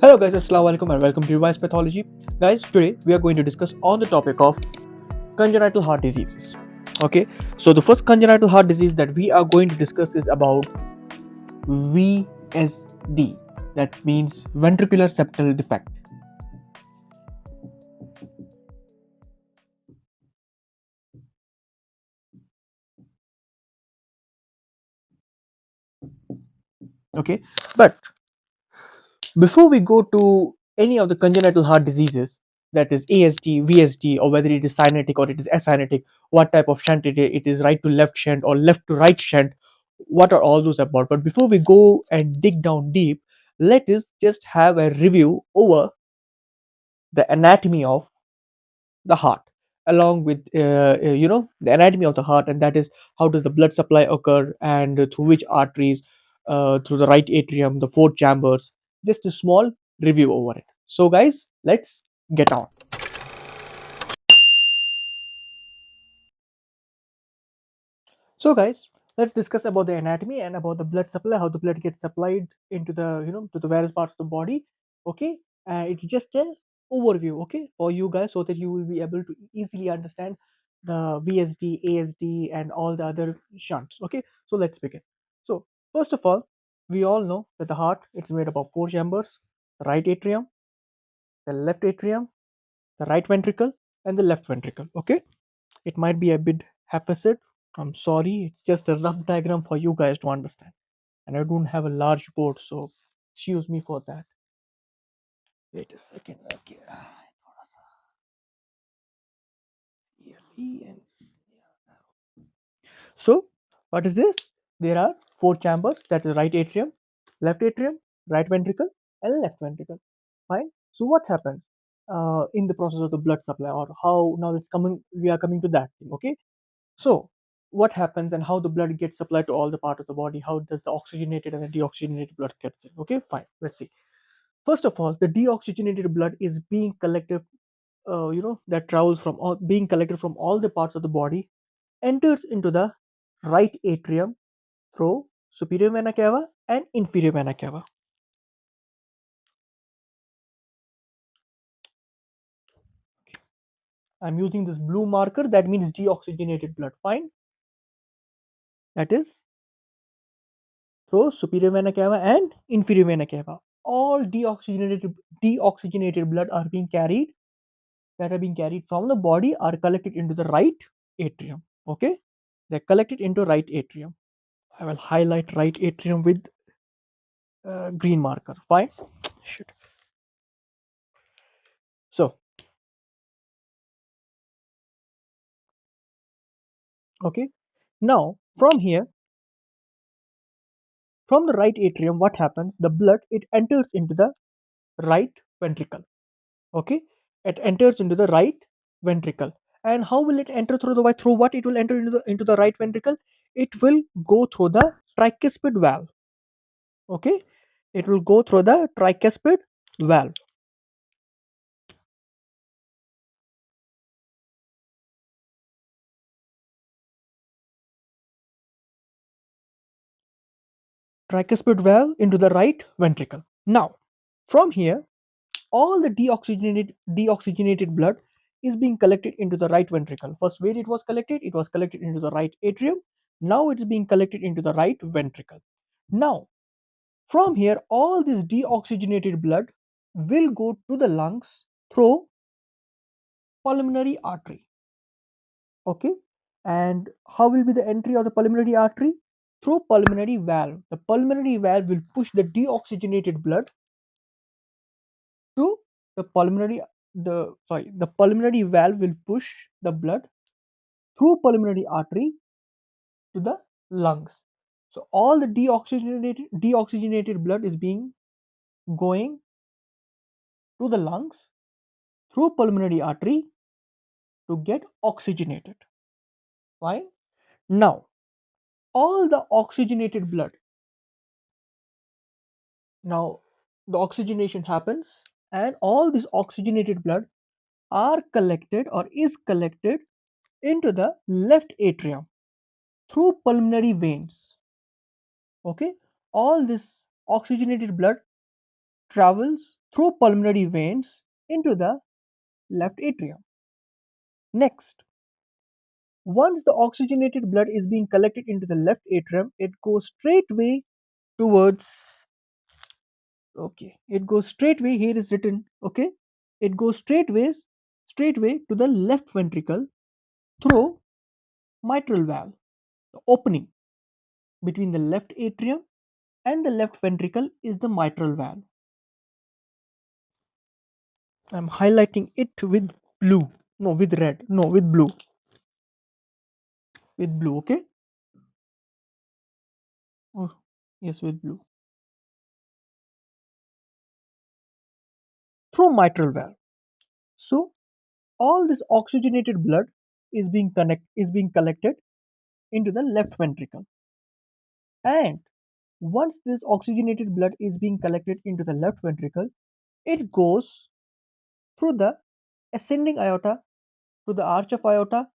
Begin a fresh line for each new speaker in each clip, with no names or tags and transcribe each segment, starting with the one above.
Hello guys, assalamu alaikum and welcome to Revise Pathology. Guys, today we are going to discuss on the topic of congenital heart diseases. Okay, so the first congenital heart disease that we are going to discuss is about VSD. That means ventricular septal defect. Okay, but before we go to any of the congenital heart diseases, that is ASD, VSD, or whether it is cyanotic or it is acyanotic, what type of shunt it is right to left shunt or left to right shunt, what are all those about? But before we go and dig down deep, let us just have a review over the anatomy of the heart, along with the anatomy of the heart, and that is how does the blood supply occur and through which arteries, through the right atrium, the four chambers. Just a small review over it. So guys, let's get on. So guys, let's discuss about the anatomy and about the blood supply, how the blood gets supplied into the to the various parts of the body. Okay, it's just a overview, okay, for you guys, so that you will be able to easily understand the VSD, ASD, and all the other shunts. Okay, so let's begin. So first of all, we all know that the heart it's made up of four chambers: the right atrium, the left atrium, the right ventricle, and the left ventricle. Okay, it might be a bit haphazard. I'm sorry, it's just a rough diagram for you guys to understand. And I don't have a large board, so excuse me for that. Wait a second. Okay. थोड़ा सा clearly and So, what is this? There are four chambers, that is right atrium, right ventricle, and left ventricle. Fine. So, what happens in the process of the blood supply, or how now it's coming? We are coming to that thing. Okay. So, what happens and how the blood gets supplied to all the part of the body? How does the oxygenated and the deoxygenated blood gets in? Okay, fine. Let's see. First of all, the deoxygenated blood is being collected. That travels from all, being collected from all the parts of the body, enters into the right atrium through superior vena cava and inferior vena cava. I'm using this blue marker that means deoxygenated blood. Fine. That is through superior vena cava and inferior vena cava. All deoxygenated blood are being carried that are being carried from the body are collected into the right atrium. Okay, they're collected into right atrium. I will highlight right atrium with green marker. Fine. Shit. So okay, now from here, from the right atrium, what happens? The blood it enters into the right ventricle. Okay, it enters into the right ventricle. And how will it enter through the through what it will enter into the right ventricle? It will go through the tricuspid valve. Okay, it will go through the tricuspid valve. Tricuspid valve into the right ventricle. Now from here, all the deoxygenated blood is being collected into the right ventricle. First, where it was collected? It was collected into the right atrium. Now it's being collected into the right ventricle. Now from here, all this deoxygenated blood will go to the lungs through pulmonary artery. Okay, and how will be the entry of the pulmonary artery? Through pulmonary valve. The pulmonary valve will push the deoxygenated blood to the pulmonary valve will push the blood through pulmonary artery to the lungs. So all the deoxygenated blood is being going to the lungs through pulmonary artery to get oxygenated. Fine. Now all the oxygenated blood, now the oxygenation happens, and all this oxygenated blood are collected or is collected into the left atrium through pulmonary veins. Okay, all this oxygenated blood travels through pulmonary veins into the left atrium. Next, once the oxygenated blood is being collected into the left atrium, it goes straightway towards, okay, it goes straightway, here is written, okay, it goes straightway to the left ventricle through mitral valve. The opening between the left atrium and the left ventricle is the mitral valve. I'm highlighting it with blue, no, with red, no, with blue, with blue, okay. Oh, yes, with blue, through mitral valve. So all this oxygenated blood is being collected into the left ventricle, and once this oxygenated blood is being collected into the left ventricle, it goes through the ascending aorta to the arch of aorta,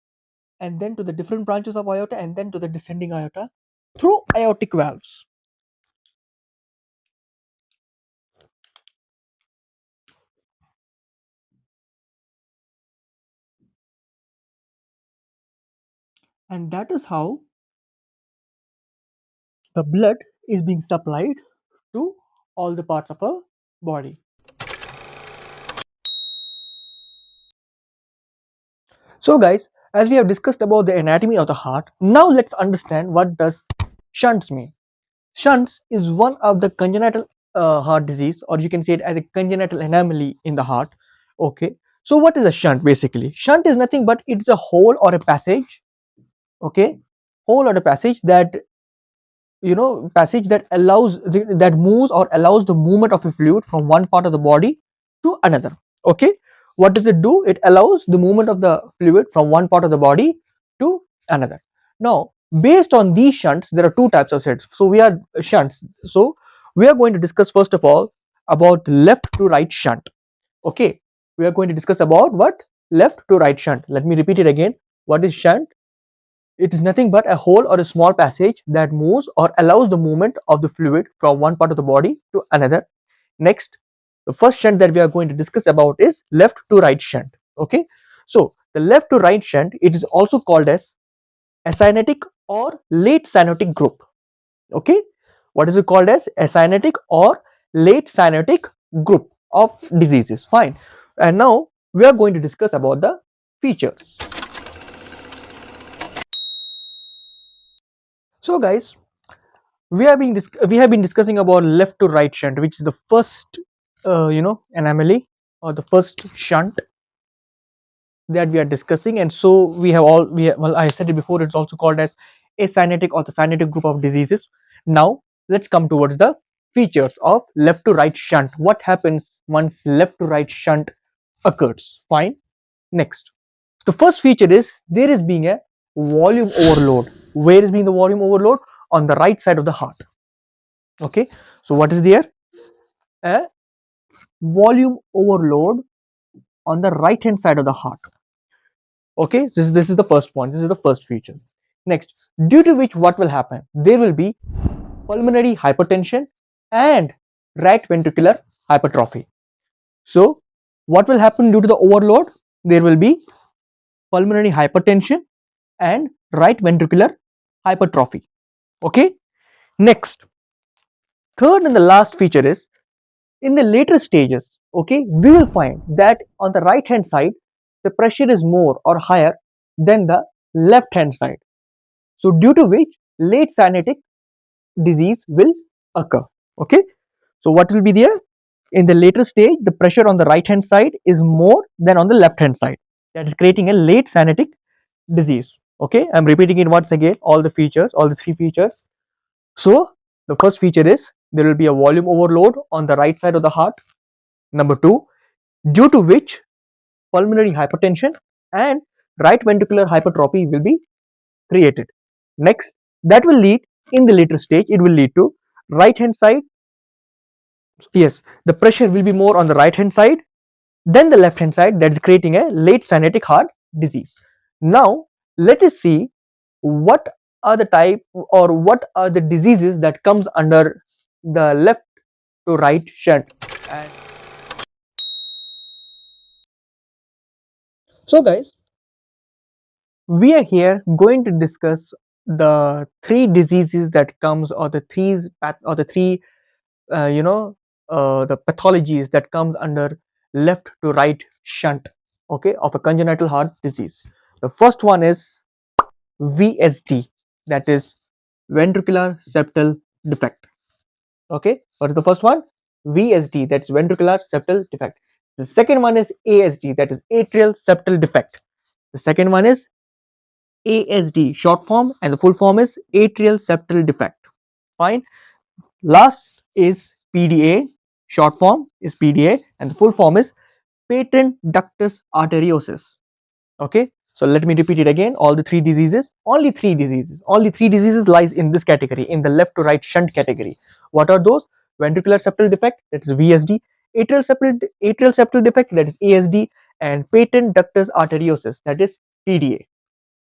and then to the different branches of aorta, and then to the descending aorta through aortic valves. And that is how the blood is being supplied to all the parts of our body. So guys, as we have discussed about the anatomy of the heart, now let's understand what does shunts mean. Shunts is one of the congenital heart disease, or you can say it as a congenital anomaly in the heart. Okay, so what is a shunt basically? Shunt is nothing but it's a hole or a passage. Okay, hole or a passage that, passage that that moves or allows the movement of a fluid from one part of the body to another. Okay, what does it do? It allows the movement of the fluid from one part of the body to another. Now, based on these shunts, there are two types of sets. So we are shunts, so we are going to discuss first of all about left to right shunt. Okay, we are going to discuss about what? Left to right shunt. Let me repeat it again. What is shunt? It is nothing but a hole or a small passage that moves or allows the movement of the fluid from one part of the body to another. Next, the first shunt that we are going to discuss about is left to right shunt. Okay, so the left to right shunt, it is also called as acyanotic or late cyanotic group. Okay, what is it called as? Acyanotic or late cyanotic group of diseases. Fine, and now we are going to discuss about the features. So guys, we have been discussing about left to right shunt, which is the first anomaly or the first shunt that we are discussing. And so well, I said it before, it's also called as acyanotic or the cyanotic group of diseases. Now let's come towards the features of left to right shunt. What happens once left to right shunt occurs? Fine. Next, the first feature is there is being a volume overload. Where is being the volume overload? On the right side of the heart. Okay, so what is there? A volume overload on the right hand side of the heart. Okay, this is the first point, this is the first feature. Next, due to which what will happen? There will be pulmonary hypertension and right ventricular hypertrophy. So what will happen due to the overload? There will be pulmonary hypertension and right ventricular hypertrophy. Okay, next, third and the last feature is in the later stages. Okay, we will find that on the right hand side the pressure is more or higher than the left hand side, so due to which late cyanotic disease will occur. Okay, so what will be there? In the later stage the pressure on the right hand side is more than on the left hand side, that is creating a late cyanotic disease. Okay, I'm repeating it once again, all the features, all the three features. So the first feature is there will be a volume overload on the right side of the heart. Number two, due to which pulmonary hypertension and right ventricular hypertrophy will be created. Next, that will lead, in the later stage, it will lead to right hand side. Yes, the pressure will be more on the right hand side than the left hand side, that is creating a late cyanotic heart disease. Now, let us see what are the type or what are the diseases that comes under the left to right shunt. And So guys, we are here going to discuss the three diseases that comes, or the three the pathologies that comes under left to right shunt, okay, of a congenital heart disease. The first one is VSD, that is ventricular septal defect. Okay, what is the first one? VSD, that's ventricular septal defect. The second one is ASD, that is atrial septal defect. The second one is ASD, short form, and the full form is atrial septal defect. Fine. Last is PDA, short form is PDA, and the full form is patent ductus arteriosus. Okay, so let me repeat it again. All the three diseases, only three diseases lies in this category, in the left to right shunt category. What are those? Ventricular septal defect, that is VSD, atrial septal defect, that is ASD, and patent ductus arteriosus, that is PDA.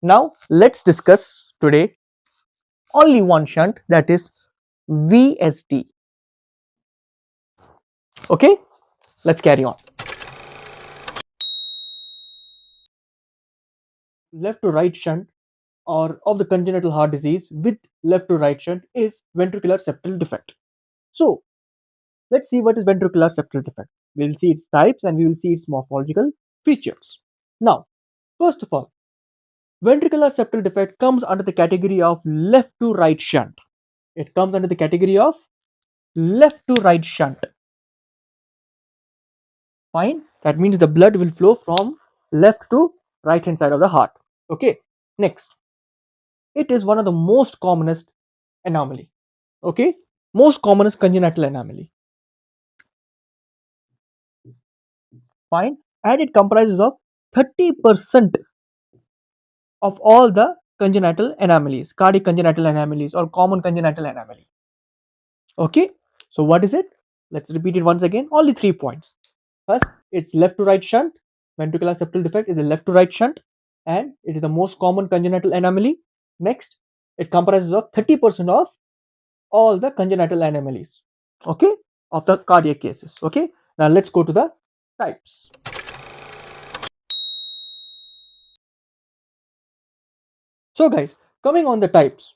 Now let's discuss today only one shunt, that is VSD. Okay, let's carry on. Left to right shunt, or of the congenital heart disease with left to right shunt, is ventricular septal defect. So let's see what is ventricular septal defect. We will see its types and we will see its morphological features. Now, first of all, ventricular septal defect comes under the category of left to right shunt. It comes under the category of left to right shunt. Fine. That means the blood will flow from left to right hand side of the heart. Okay. Next, it is one of the most commonest anomaly. Okay. Most commonest congenital anomaly. Fine. And it comprises of 30% of all the congenital anomalies, cardiac congenital anomalies, or common congenital anomaly. Okay. So what is it? Let's repeat it once again. Only 3 points. First, it's left to right shunt. Ventricular septal defect is a left to right shunt, and it is the most common congenital anomaly. Next, it comprises of 30% of all the congenital anomalies. Okay, of the cardiac cases. Okay, now let's go to the types. So, guys, coming on the types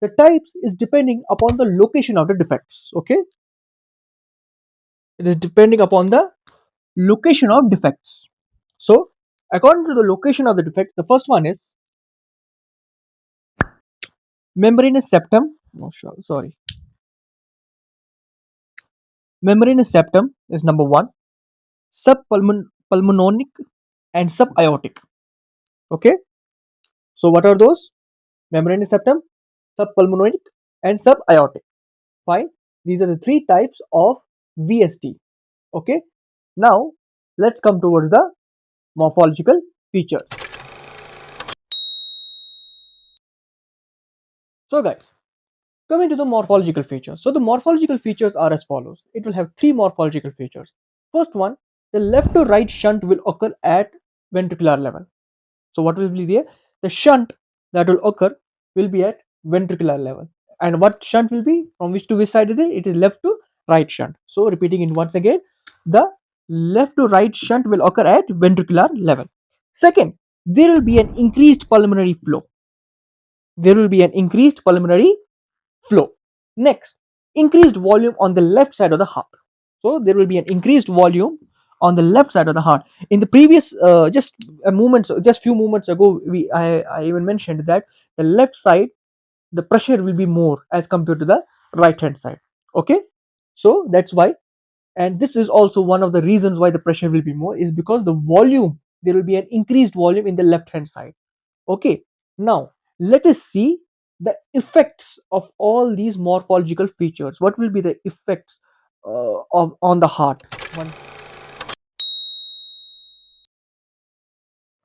is depending upon the location of the defects. Okay, it is depending upon the location of defects. So, according to the location of the defect, the first one is membranous septum. Oh, sorry. Membranous septum is number one. Subpulmononic and subaortic. Okay. So what are those? Membranous septum, subpulmononic, and subaortic. Fine. These are the three types of VSD. Okay. Now let's come towards the morphological features. So guys, coming to the morphological features. So the morphological features are as follows. It will have three morphological features. First one, the left to right shunt will occur at ventricular level. So what will be there? The shunt that will occur will be at ventricular level. And what shunt will be? From which to which side it is? It is left to right shunt. So repeating it once again, the left to right shunt will occur at ventricular level. Second, there will be an increased pulmonary flow. There will be an increased pulmonary flow. Next, increased volume on the left side of the heart. So there will be an increased volume on the left side of the heart. In the previous, just few moments ago, I even mentioned that the left side, the pressure will be more as compared to the right hand side. Okay, so that's why, and this is also one of the reasons why the pressure will be more, is because the volume, there will be an increased volume in the left hand side. Okay, now let us see the effects of all these morphological features. What will be the effects of on the heart? One.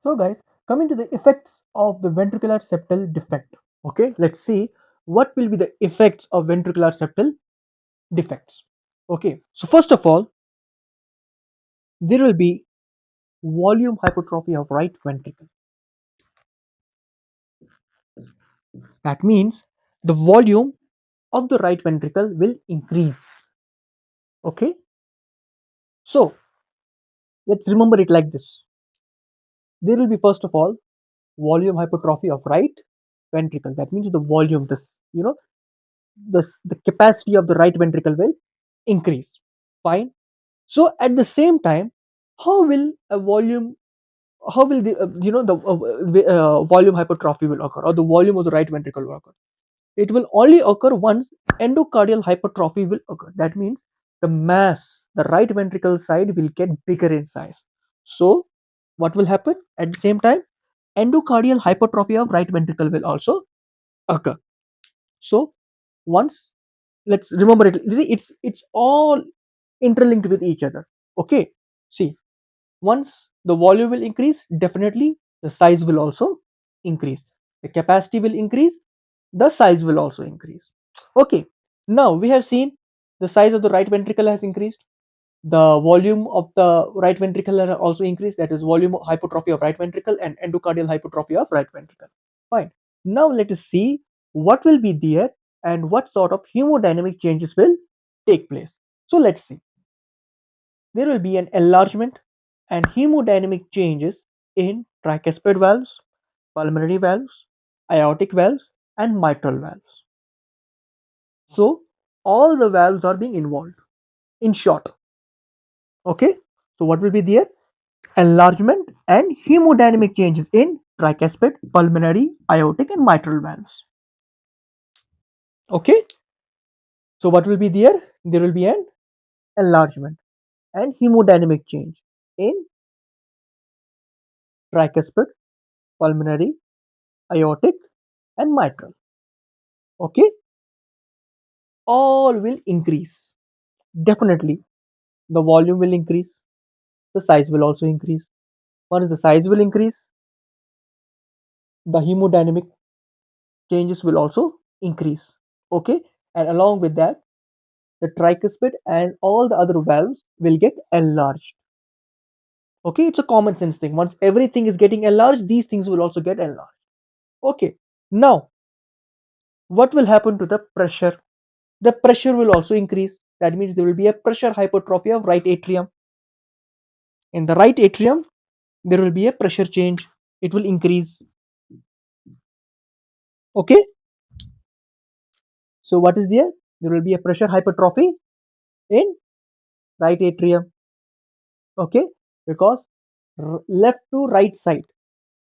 So, guys, coming to the effects of the ventricular septal defect. Okay, let's see what will be the effects of ventricular septal defects. Okay, so first of all, there will be volume hypertrophy of right ventricle. That means the volume of the right ventricle will increase. Okay, so let's remember it like this. There will be, first of all, volume hypertrophy of right ventricle. That means the volume, this, the capacity of the right ventricle will increase. Fine. So at the same time, how will a volume, how will the volume hypertrophy will occur, or the volume of the right ventricle will occur? It will only occur once endocardial hypertrophy will occur. That means the mass, the right ventricle side will get bigger in size. So what will happen at the same time? Endocardial hypertrophy of right ventricle will also occur. So once, let's remember it. You see, it's all interlinked with each other. Okay. See, once the volume will increase, definitely the size will also increase. The capacity will increase, the size will also increase. Okay, now we have seen the size of the right ventricle has increased, the volume of the right ventricle has also increased, that is volume hypertrophy of right ventricle and endocardial hypertrophy of right ventricle. Fine. Now let us see what will be there and what sort of hemodynamic changes will take place. So let's see. There will be an enlargement and hemodynamic changes in tricuspid valves, pulmonary valves, aortic valves, and mitral valves. So all the valves are being involved. In short, okay. So what will be there? Enlargement and hemodynamic changes in tricuspid, pulmonary, aortic, and mitral valves. Okay. So what will be there? There will be an enlargement and hemodynamic change in tricuspid, pulmonary, aortic, and mitral. Okay. All will increase. Definitely, the volume will increase, the size will also increase. Once the size will increase, the hemodynamic changes will also increase. Okay, and along with that, the tricuspid and all the other valves will get enlarged. Okay, it's a common sense thing. Once everything is getting enlarged, these things will also get enlarged. Okay, now what will happen to the pressure? The pressure will also increase. That means there will be a pressure hypertrophy of right atrium. In the right atrium, there will be a pressure change, it will increase. Okay, so what is there will be a pressure hypertrophy in right atrium. Okay, because left to right side,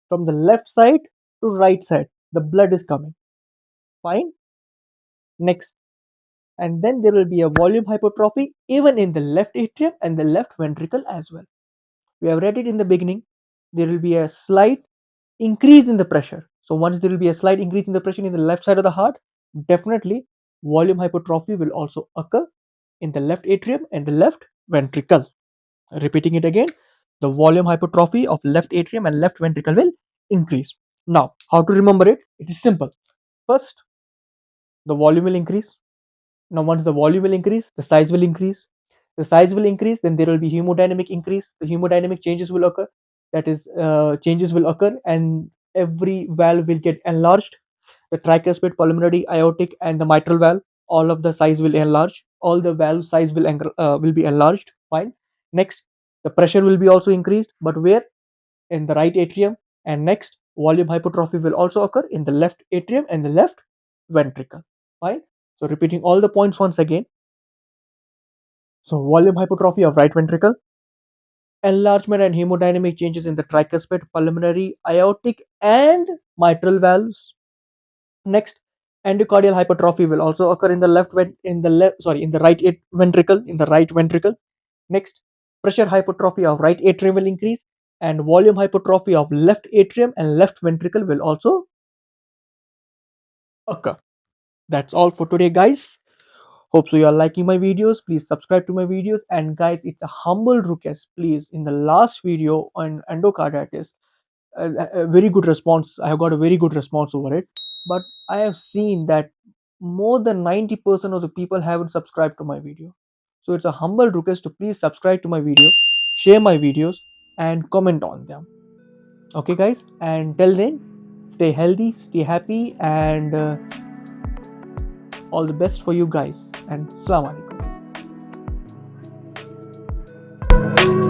from the left side to right side, the blood is coming. Fine. Next, and then there will be a volume hypertrophy even in the left atrium and the left ventricle as well. We have read it in the beginning. There will be a slight increase in the pressure. So once there will be a slight increase in the pressure in the left side of the heart, definitely volume hypertrophy will also occur in the left atrium and the left ventricle. Repeating it again, the volume hypertrophy of left atrium and left ventricle will increase. Now, how to remember it? It is simple. First, the volume will increase. Now, once the volume will increase, the size will increase. The size will increase, then there will be hemodynamic increase. The hemodynamic changes will occur. That is, changes will occur, and every valve will get enlarged. The tricuspid, pulmonary, aortic, and the mitral valve, all of the size will enlarge. All the valve size will be enlarged. Fine. Next, the pressure will be also increased, but where? In the right atrium. And next, volume hypertrophy will also occur in the left atrium and the left ventricle. Fine. So repeating all the points once again. So volume hypertrophy of right ventricle, enlargement and hemodynamic changes in the tricuspid, pulmonary, aortic, and mitral valves. Next, endocardial hypertrophy will also occur in the in the ventricle, in the right ventricle. Next, pressure hypertrophy of right atrium will increase, and volume hypertrophy of left atrium and left ventricle will also occur. That's all for today, guys. Hope so you are liking my videos. Please subscribe to my videos. And guys, it's a humble request. Please, in the last video on endocarditis, a very good response. I have got a very good response over it. But I have seen that more than 90% of the people haven't subscribed to my video. So it's a humble request to please subscribe to my video, share my videos, and comment on them. Okay, guys. And till then, stay healthy, stay happy, and all the best for you guys. And Assalamu alaikum.